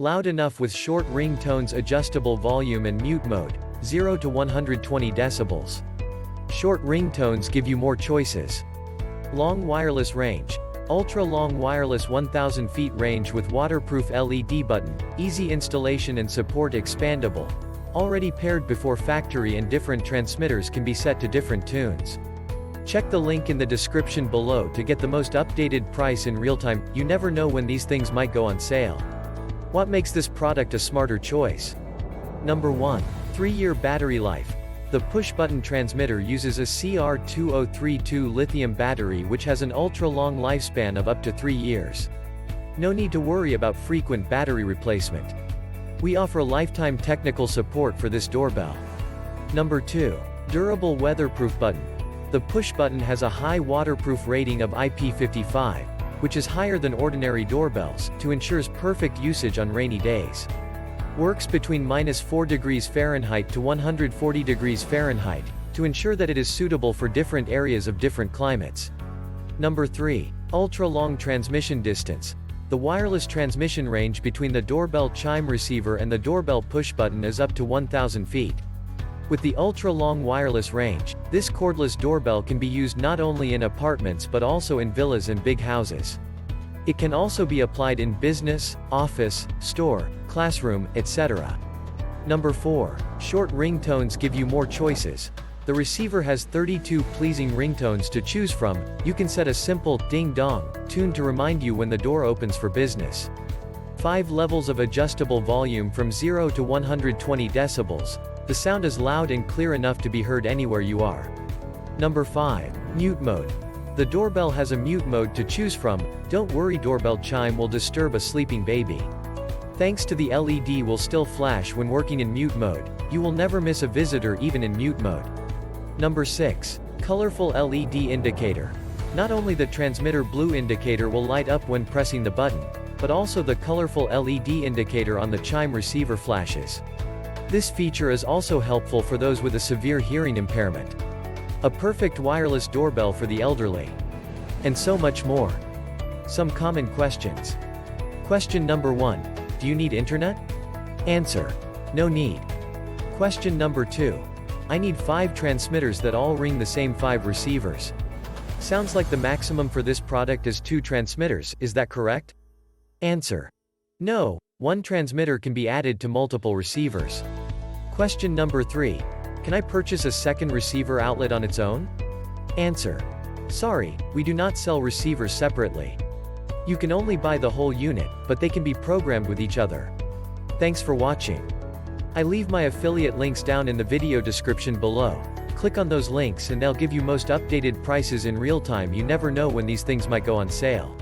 Loud enough with short ringtones, adjustable volume and mute mode, 0 to 120 decibels. Short ringtones give you more choices. Long wireless range. Ultra-long wireless 1000 feet range with waterproof LED button, easy installation and support, expandable. Already paired before factory, and different transmitters can be set to different tunes. Check the link in the description below to get the most updated price in real time. You never know when these things might go on sale. What makes this product a smarter choice? Number 1. 3-year battery life. The push-button transmitter uses a CR2032 lithium battery which has an ultra-long lifespan of up to 3 years. No need to worry about frequent battery replacement. We offer lifetime technical support for this doorbell. Number 2. Durable weatherproof button. The push button has a high waterproof rating of IP55, which is higher than ordinary doorbells, to ensures perfect usage on rainy days. Works between -4 degrees Fahrenheit to 140 degrees Fahrenheit, to ensure that it is suitable for different areas of different climates. Number 3. Ultra-long transmission distance. The wireless transmission range between the doorbell chime receiver and the doorbell push button is up to 1000 feet. With the ultra-long wireless range, this cordless doorbell can be used not only in apartments but also in villas and big houses. It can also be applied in business, office, store, classroom, etc. Number 4. Short ringtones give you more choices. The receiver has 32 pleasing ringtones to choose from. You can set a simple ding-dong tune to remind you when the door opens for business. 5 levels of adjustable volume from 0 to 120 decibels. The sound is loud and clear enough to be heard anywhere you are. Number 5. Mute mode. The doorbell has a mute mode to choose from. Don't worry, doorbell chime will disturb a sleeping baby. Thanks to the LED will still flash when working in mute mode. You will never miss a visitor even in mute mode. Number 6. Colorful LED indicator. Not only the transmitter blue indicator will light up when pressing the button, but also the colorful LED indicator on the chime receiver flashes. This feature is also helpful for those with a severe hearing impairment. A perfect wireless doorbell for the elderly. And so much more. Some common questions. Question number 1. Do you need internet? Answer. No need. Question number 2. I need 5 transmitters that all ring the same 5 receivers. Sounds like the maximum for this product is 2 transmitters, is that correct? Answer. No, 1 transmitter can be added to multiple receivers. Question number 3. Can I purchase a second receiver outlet on its own? Answer. Sorry, we do not sell receivers separately. You can only buy the whole unit, but they can be programmed with each other. Thanks for watching. I leave my affiliate links down in the video description below. Click on those links and they'll give you most updated prices in real time. You never know when these things might go on sale.